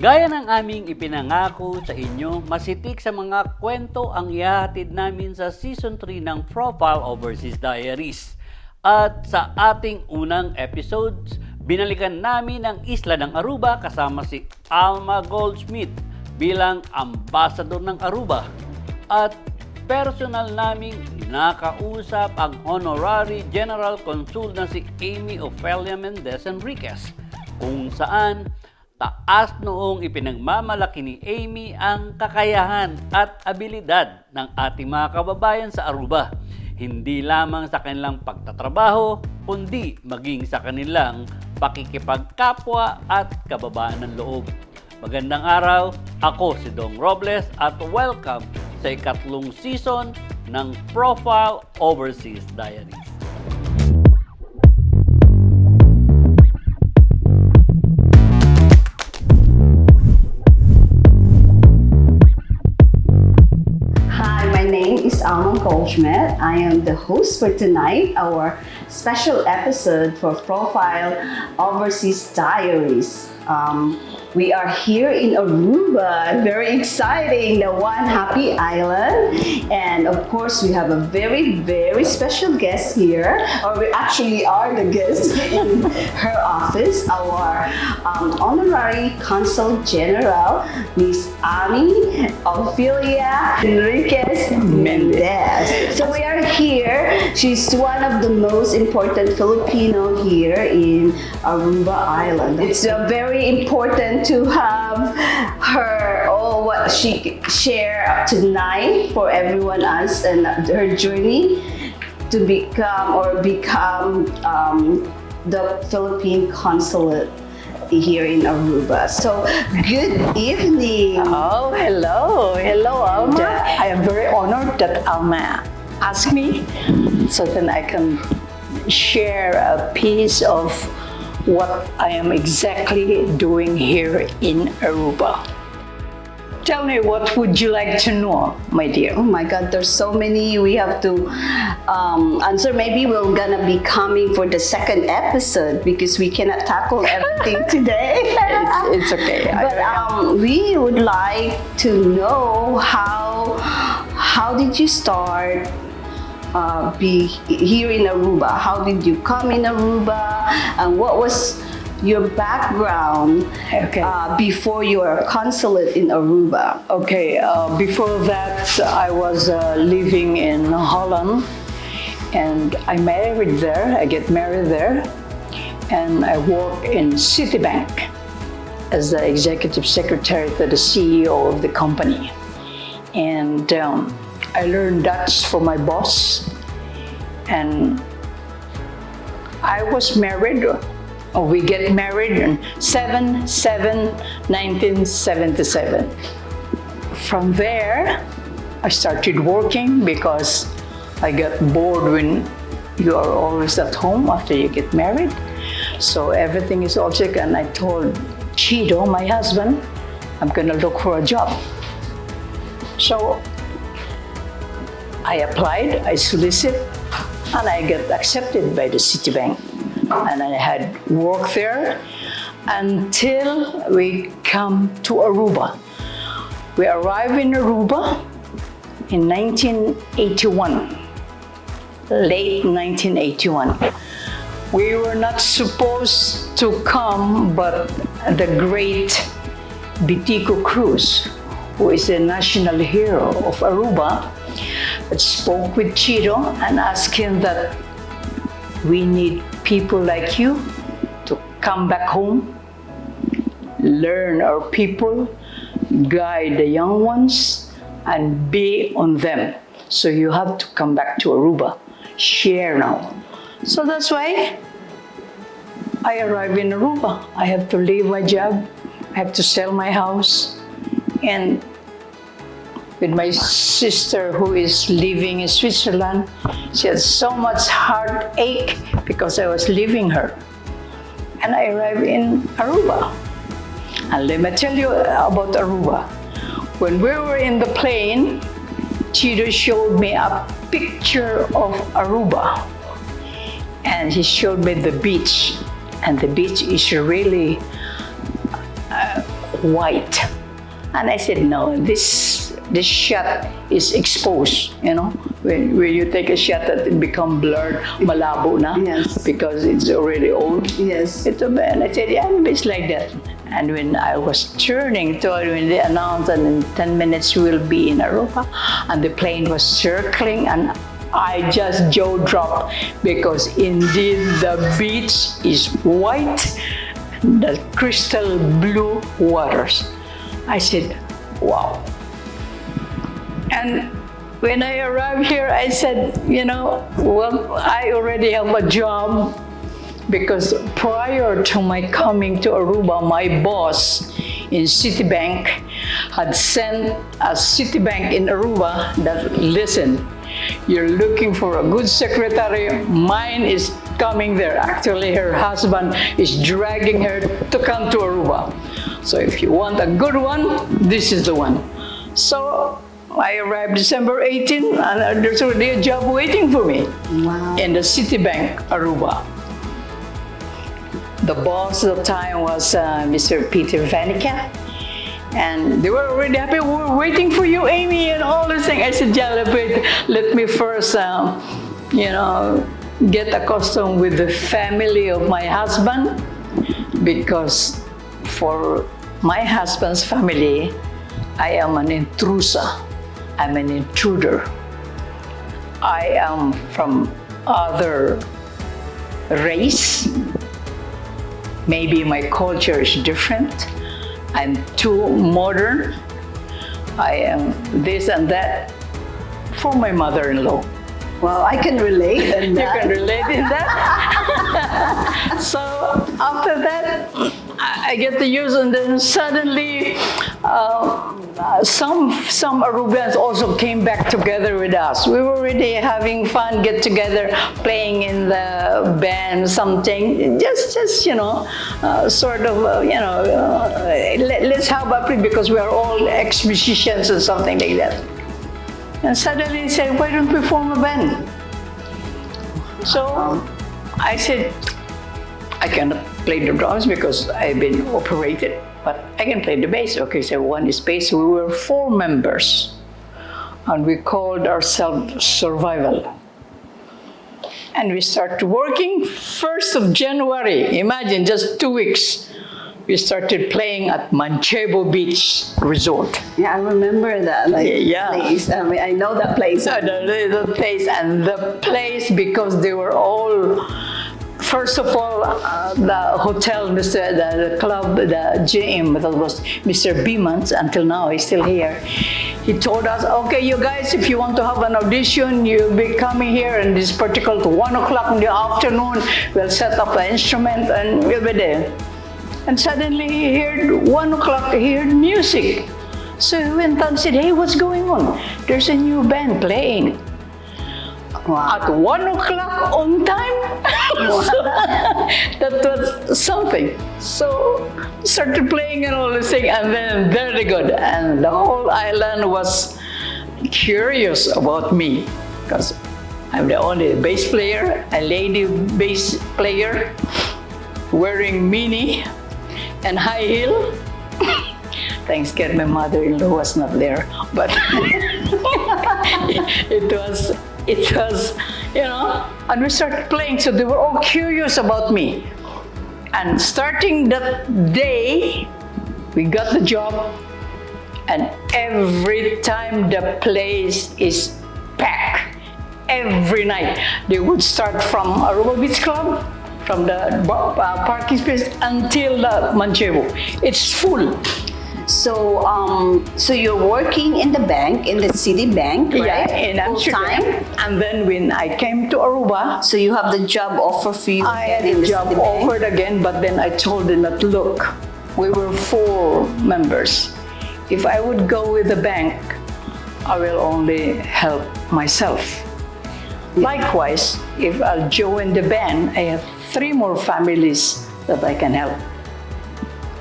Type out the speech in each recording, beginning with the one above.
Gaya ng aming ipinangako sa inyo, masitik sa mga kwento ang ihahatid namin sa Season 3 ng Profile Overseas Diaries. At sa ating unang episodes, binalikan namin ang isla ng Aruba kasama si Alma Goldschmidt bilang ambassador ng Aruba. At personal naming nakausap ang Honorary General Consul na si Ofelia Mendez-Henriquez, kung saan taas noong ipinagmamalaki ni Amy ang kakayahan at abilidad ng ating mga kababayan sa Aruba. Hindi lamang sa kanilang pagtatrabaho, kundi maging sa kanilang pakikipagkapwa at kababaan ng loob. Magandang araw, ako si Dong Robles at welcome sa ikatlong season ng Profile Overseas Diaries. Alma Goldschmidt. I am the host for tonight, our special episode for Profile Overseas Diaries. We are here in Aruba, very exciting, the one happy island. And of course, we have a very, very special guest here, or we actually are the guest in her office, our Honorary Consul General, Miss Ofelia Mendez-Henriquez. So we are here. She's one of the most important Filipino here in Aruba Island. It's very important to have her, what she share tonight for everyone else and her journey to become the Philippine consulate here in Aruba. So, good evening. Oh, hello. Hello, Alma. I am very honored that Alma asked me so that I can share a piece of what I am exactly doing here in Aruba. Tell me, what would you like to know, my dear? Oh my God, there's so many we have to answer. Maybe we're gonna be coming for the second episode because we cannot tackle everything today. It's okay. But we would like to know how did you start be here in Aruba? How did you come in Aruba? And what was your background before your consulate in Aruba? Okay, before that, I was living in Holland, and I married there. I get married there, and I work in Citibank as the executive secretary to the CEO of the company. And I learned Dutch from my boss, and I was married. We get married on 7/7/1977. From there, I started working because I got bored when you are always at home after you get married. So everything is all check, and I told Chido, my husband, I'm gonna look for a job. So I applied, I solicited, and I got accepted by the Citibank. And I had worked there until we come to Aruba. We arrived in Aruba in 1981, late 1981. We were not supposed to come, but the great Bitico Cruz, who is the national hero of Aruba, spoke with Chido and asked him that we need people like you to come back home, learn our people, guide the young ones, and be on them. So you have to come back to Aruba, share now. So that's why I arrived in Aruba. I have to leave my job, I have to sell my house, and with my sister who is living in Switzerland, she had so much heartache because I was leaving her. And I arrived in Aruba. And let me tell you about Aruba. When we were in the plane, Chido showed me a picture of Aruba. And he showed me the beach. And the beach is really white. And I said, no, this shot is exposed, you know. When you take a shot that it become blurred, malabo na, Yes. because it's already old. Yes. And I said, yeah, it's like that. And when I was turning when they announced that in 10 minutes we'll be in Aruba, and the plane was circling, and I just jaw dropped, because indeed the beach is white, the crystal blue waters. I said, wow. And when I arrived here, I said, you know, well, I already have a job, because prior to my coming to Aruba, my boss in Citibank had sent a Citibank in Aruba that, listen, you're looking for a good secretary, mine is coming there. Actually, her husband is dragging her to come to Aruba. So if you want a good one, this is the one. So I arrived December 18, and there's already a job waiting for me. Wow. In the Citibank, Aruba. The boss at the time was Mr. Peter Vanica, and they were already happy. We're waiting for you, Amy, and all this thing. I said, yeah, let me first, you know, get accustomed with the family of my husband, because for my husband's family, I am an intruder. I'm an intruder. I am from other race. Maybe my culture is different. I'm too modern. I am this and that for my mother-in-law. Well, I can relate in You that. can relate in that. So after that, I get to use, and then suddenly some Arubans also came back together with us. We were already having fun, get together, playing in the band, something, just you know, sort of, you know, let's have a play, because we are all ex-musicians and something like that. And suddenly he said, why don't we form a band? So I said, I cannot play the drums because I've been operated, but I can play the bass. Okay, so one is bass. We were 4 members, and we called ourselves Survival. And we started working 1st of January. Imagine, just 2 weeks. We started playing at Manchego Beach Resort. Yeah, I remember that. Like, Yeah. place. I mean, I know that place. The place, and the place, because they were all, first of all, the hotel, the club, the gym, that was Mr. Beamans, until now, he's still here. He told us, okay, you guys, if you want to have an audition, you'll be coming here in this particular 1 o'clock in the afternoon. We'll set up an instrument and we'll be there. And suddenly he heard 1 o'clock, he heard music. So he went and said, hey, what's going on? There's a new band playing. Wow. At 1 o'clock on time? That was something. So started playing and all this thing, and then very good. And the whole island was curious about me, because I'm the only bass player, a lady bass player, wearing mini and high heel. Thanks God my mother-in-law was not there, but it was, you know, and we started playing, so they were all curious about me. And starting that day, we got the job, and every time the place is packed, every night, they would start from Aruba Beach Club, from the parking space until the Manchego. It's full. So, so you're working in the bank, in the city bank, right? Yeah, in Full Amsterdam. time. And then when I came to Aruba, So you have the job offer for you I again had in a the job city bank? offered again, but then I told them that, look, we were 4 members. If I would go with the bank, I will only help myself. Likewise, if I'll join the band, I have 3 more families that I can help.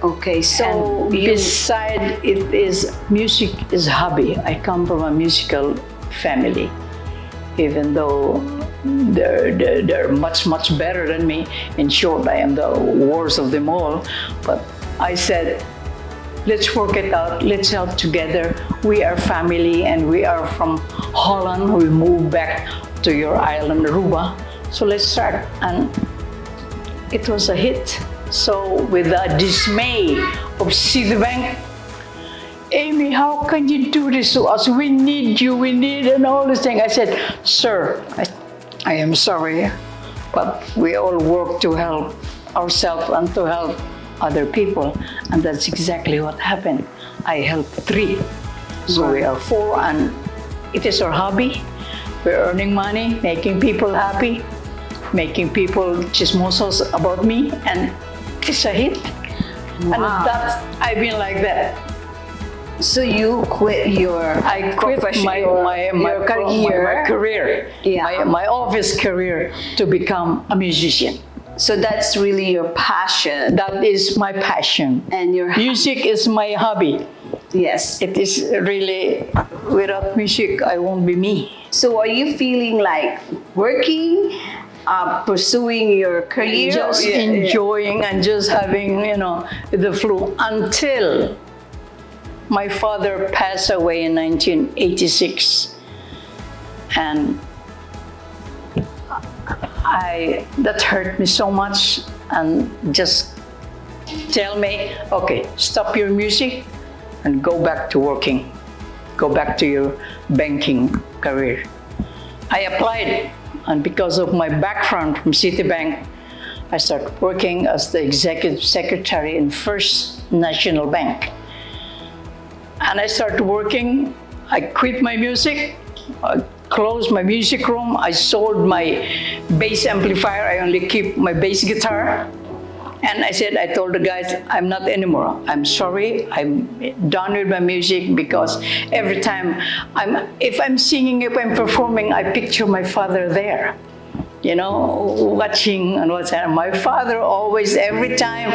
Okay, so And you, beside it is, music is hobby. I come from a musical family, even though they're much better than me. In short, I am the worst of them all. But I said, let's work it out. Let's help together. We are family, and we are from Holland. We moved back to your island, Aruba. So let's start. And it was a hit. So with the dismay of Citibank, Amy, how can you do this to us? We need you, we need, and all this thing. I said, sir, I am sorry, but we all work to help ourselves and to help other people. And that's exactly what happened. I helped 3. So we are 4, and it is our hobby. We're earning money, making people happy, making people chismosos about me, and it's a hit. Wow. And that's, I've been like that. So you quit your I quit your career, Yeah. my office career, to become a musician. So that's really your passion. That is my passion. And your Music is my hobby. yes. It is really, without music, I won't be me. So are you feeling like working, pursuing your career? Just enjoying and just having, the flow until my father passed away in 1986. And that hurt me so much, and just tell me, okay, stop your music and go back to working. Go back to your banking career. I applied, and because of my background from Citibank, I started working as the executive secretary in First National Bank. And I started working, I quit my music, I closed my music room, I sold my bass amplifier, I only keep my bass guitar. And I told the guys, I'm not anymore. I'm sorry, I'm done with my music, because every time if I'm singing, if I'm performing, I picture my father there. Watching and what's that. My father always, every time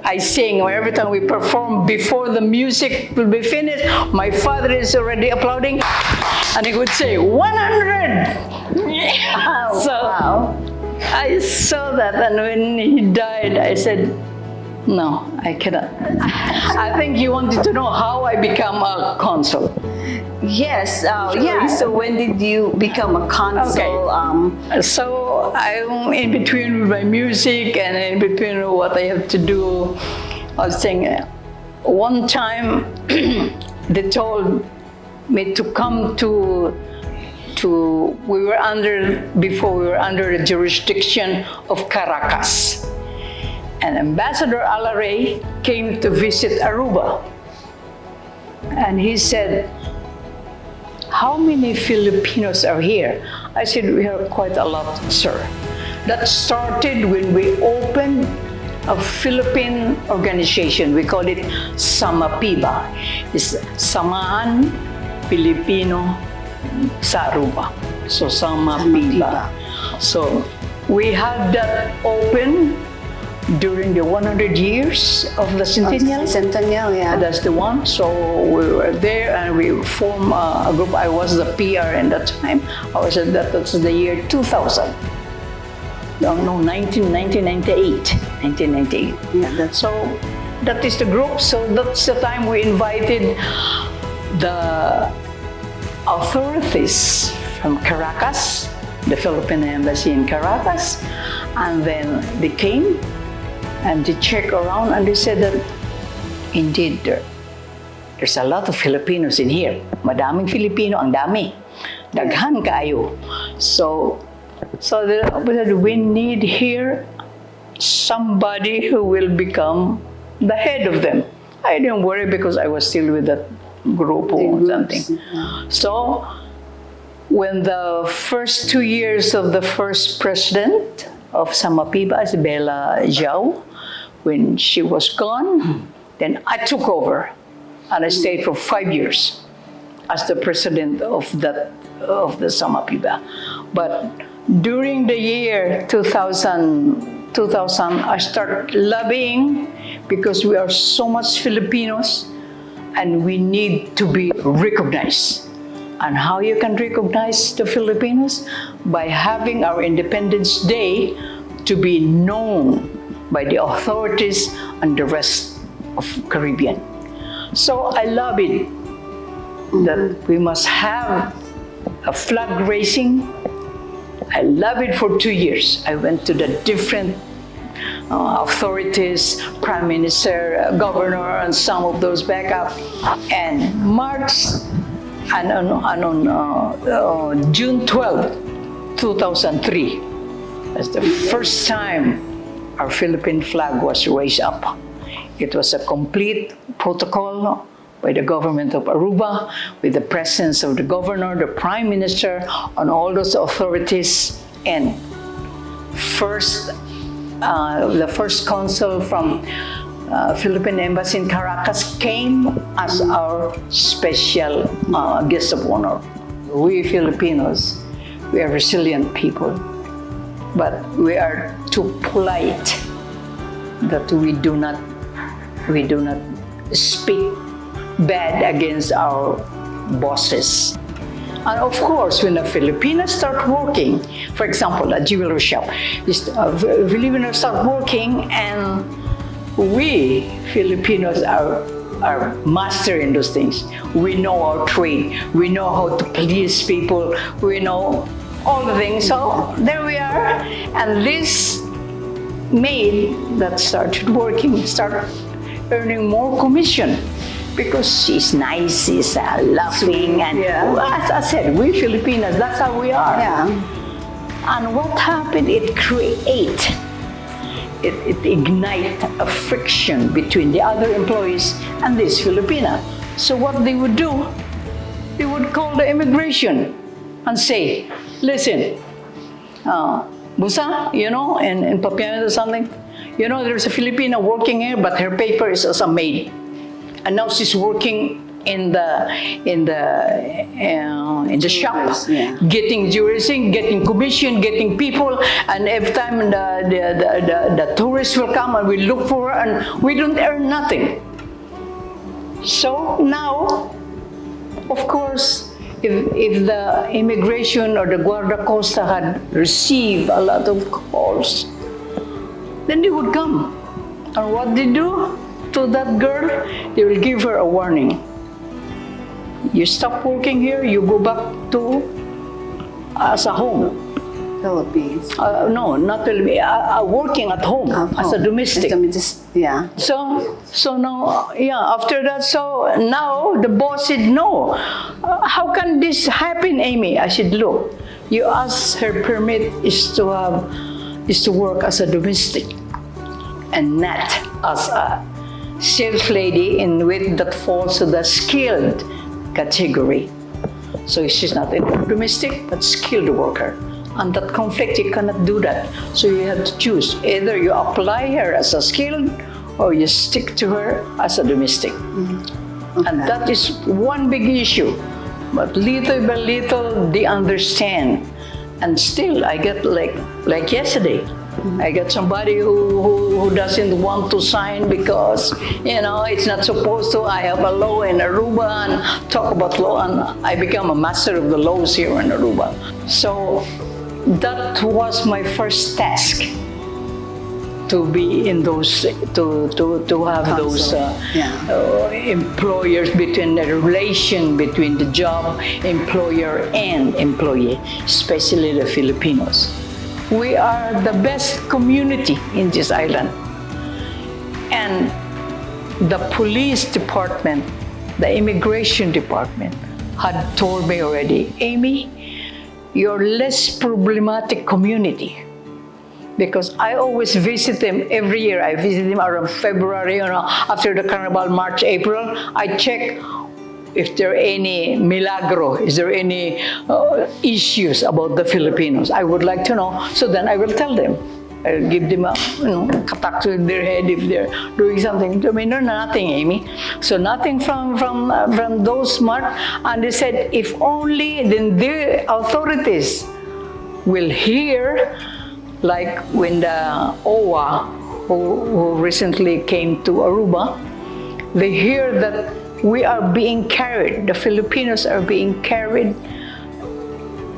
I sing, or every time we perform, before the music will be finished, my father is already applauding, and he would say, 100! Wow. So wow. I saw that, and when he died, I said, no, I cannot. I think you wanted to know how I become a consul. Yes. Yeah. So when did you become a consul? Okay. So I'm in between with my music and in between what I have to do. I was saying, one time they told me to come before we were under the jurisdiction of Caracas. And Ambassador Alma came to visit Aruba. And he said, how many Filipinos are here? I said, we are quite a lot, sir. That started when we opened a Philippine organization. We call it SAMAPIBA. It's Samahan Filipino sa Aruba. So SAMAPIBA. So we had that open during the 100 years of the Centennial. Centennial, yeah. That's the one. So we were there, and we formed a group. I was the PR in that time. That was the year 2000. No, 1998. 1998. Yeah, so that is the group. So that's the time we invited the authorities from Caracas, the Philippine embassy in Caracas, and then they came and they checked around, and they said that indeed there's a lot of Filipinos in here. Madaming Filipino, ang dami. Daghan kaayo. So they said, we need here somebody who will become the head of them. I didn't worry, because I was still with that group or something. So when the first 2 years of the first president of SAMAPIBA, Isabella Jiao, when she was gone, then I took over, and I stayed for 5 years as the president of the SAMAPIBA. But during the year 2000, I started lobbying, because we are so much Filipinos, and we need to be recognized. And how you can recognize the Filipinos? By having our Independence Day to be known by the authorities and the rest of Caribbean. So I love it that we must have a flag raising. I love it for 2 years. I went to the different authorities, prime minister, governor, and some of those backup. And March and on June 12, 2003, that's the first time our Philippine flag was raised up. It was a complete protocol by the government of Aruba, with the presence of the governor, the prime minister, and all those authorities. And the first consul from Philippine embassy in Caracas came as our special guest of honor. We Filipinos, we are resilient people, but we are too polite that we do not speak bad against our bosses. And of course, when a Filipino start working, for example, a jewelry shop, Filipinos start working, and we Filipinos are master in those things. We know our trade. We know how to please people. We know all the things. So there we are. And this maid that started working started earning more commission, because she's nice, she's laughing, and as I said, we Filipinos, that's how we are. Yeah. And what happened? It ignite a friction between the other employees and this Filipina. So what they would do, they would call the immigration and say, listen, Busa, in Papiano or something, there's a Filipina working here, but her paper is as a maid. And now she's working in the shop, getting jewelry, getting commission, getting people, and every time the tourists will come and we look for her, and we don't earn nothing. So now, of course, if the immigration or the Guardia Costa had received a lot of calls, then they would come. And what they do to that girl, they will give her a warning. You stop working here, you go back to as a home. Philippines. No, not Philippines. Working at home as a domestic. Yeah. So now, after that, so now the boss said, no. How can this happen, Amy? I said, look, you asked her permit is to work as a domestic and not as a sales lady in with that falls to the skilled category. So she's not a domestic but skilled worker. And that conflict, you cannot do that. So you have to choose. Either you apply her as a skilled or you stick to her as a domestic. Mm-hmm. Okay. And that is one big issue. But little by little, they understand. And still, I get like yesterday, I got somebody who doesn't want to sign because, it's not supposed to. I have a law in Aruba and talk about law, and I become a master of the laws here in Aruba. So that was my first task, to be in those, to have those employers, between the relation between the job, employer and employee, especially the Filipinos. We are the best community in this island. And the police department, the immigration department had told me already, Amy, you're less problematic community. Because I always visit them every year. I visit them around February, after the Carnival, March, April. I check if there are any milagro, is there any issues about the Filipinos. I would like to know, so then I will tell them. I'll give them a katak to their head if they're doing something. I mean, no, nothing, Amy. So nothing from those smart. And they said, if only then the authorities will hear, like when the OWA, who recently came to Aruba, they hear that we are being carried, the Filipinos are being carried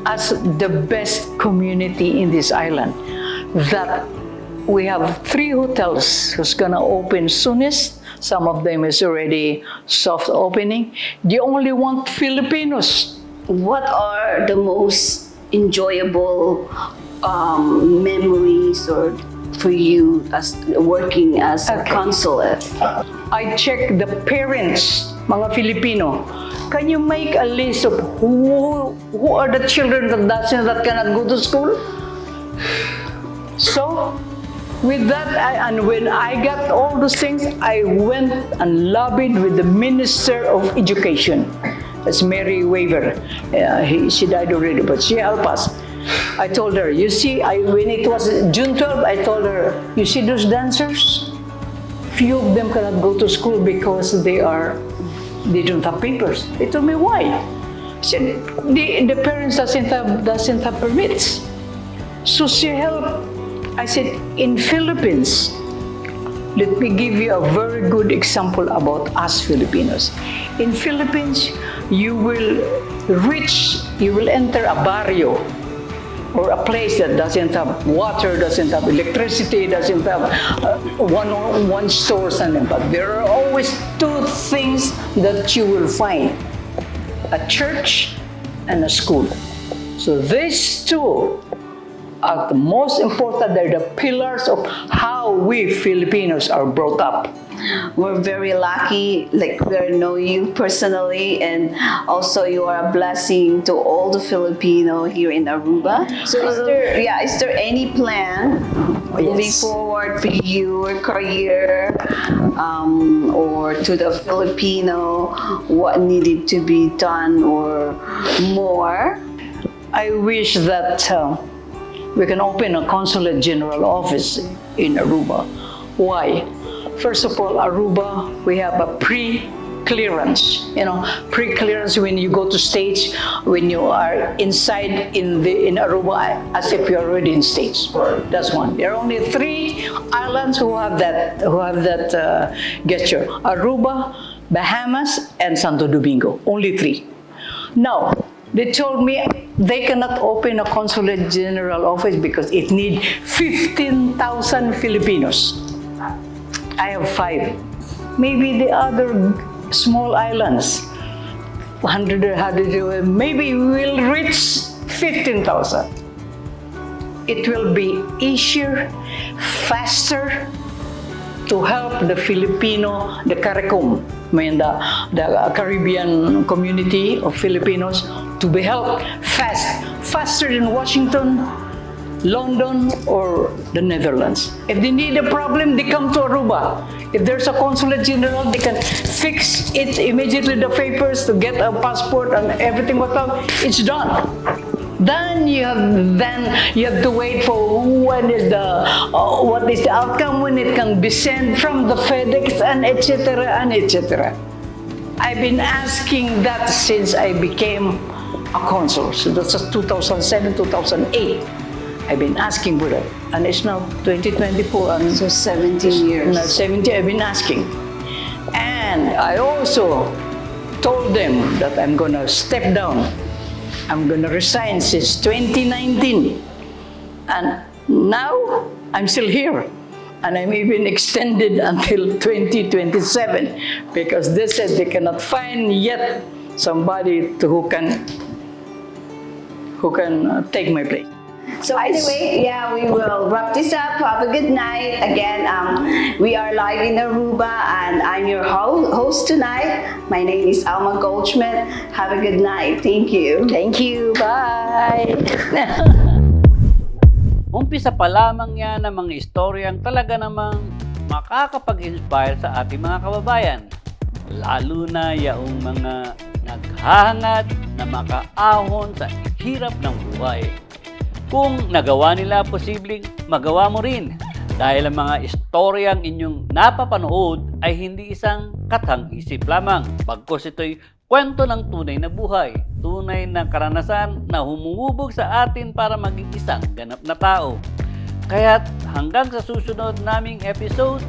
as the best community in this island. That we have 3 hotels who's gonna open soonest Some of them is already soft opening. They only want Filipinos. What are the most enjoyable memories or for you as working as a consulate? I check the parents, mga Filipino. Can you make a list of who are the children that cannot go to school? So, with that, and when I got all those things, I went and lobbied with the Minister of Education. That's Mary Waver. She died already, but she helped us. I told her, you see, when it was June 12, I told her, you see those dancers? Few of them cannot go to school because they don't have papers. They told me why. I said, the parents doesn't have permits. So she helped. I said, in Philippines, let me give you a very good example about us Filipinos. In Philippines, you will enter a barrio or a place that doesn't have water, doesn't have electricity, doesn't have one store, something. But there are always two things that you will find: a church and a school. So these two are the most important. They're the pillars of how we Filipinos are brought up. We're very lucky, like we know you personally, and also you are a blessing to all the Filipino here in Aruba. So is there any plan moving forward for your career or to the Filipino, what needed to be done or more? I wish that we can open a consulate general office in Aruba. Why? First of all, Aruba, we have a pre-clearance. Pre-clearance when you go to States, when you are inside in Aruba, as if you're already in States. That's one. There are only 3 islands who have that gesture: Aruba, Bahamas, and Santo Domingo. Only 3. Now, they told me they cannot open a consulate general office because it needs 15,000 Filipinos. I have 5. Maybe the other small islands, 100, maybe we'll reach 15,000. It will be easier, faster to help the Filipino, the CARICOM, the Caribbean community of Filipinos, to be helped faster than Washington, London, or the Netherlands. If they need a problem, they come to Aruba. If there's a consulate general, they can fix it immediately, the papers to get a passport and everything what else, it's done. Then you have to wait for what is the outcome, when it can be sent from the FedEx and etc. and etc. I've been asking that since I became a consul. So that's 2007, 2008. I've been asking for that, and it's now 2024, and So 17 years. now 70. I've been asking, and I also told them that I'm gonna step down. I'm gonna resign since 2019, and now I'm still here, and I'm even extended until 2027 because they said they cannot find yet somebody who can take my place. So anyway, we will wrap this up. Have a good night. Again, we are live in Aruba, and I'm your host tonight. My name is Alma Goldschmidt. Have a good night. Thank you. Thank you. Bye. Umpisa pa lamang yan ng mga istoryang talaga namang makakapag-inspire sa ating mga kababayan. Lalo na yaong mga naghahangad na makaahon sa hirap ng buhay. Kung nagawa nila, posibleng magawa mo rin. Dahil ang mga istoryang inyong napapanood ay hindi isang katang-isip lamang. Bagkus ito'y kwento ng tunay na buhay, tunay na karanasan na humuhubog sa atin para maging isang ganap na tao. Kaya't hanggang sa susunod naming episode,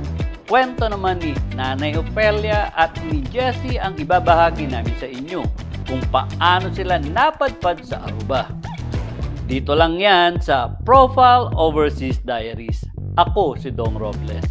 kwento naman ni Nanay Ofelia at ni Jessie ang ibabahagi namin sa inyo kung paano sila napadpad sa Aruba. Dito lang yan sa Profile Overseas Diaries. Ako si Dong Robles.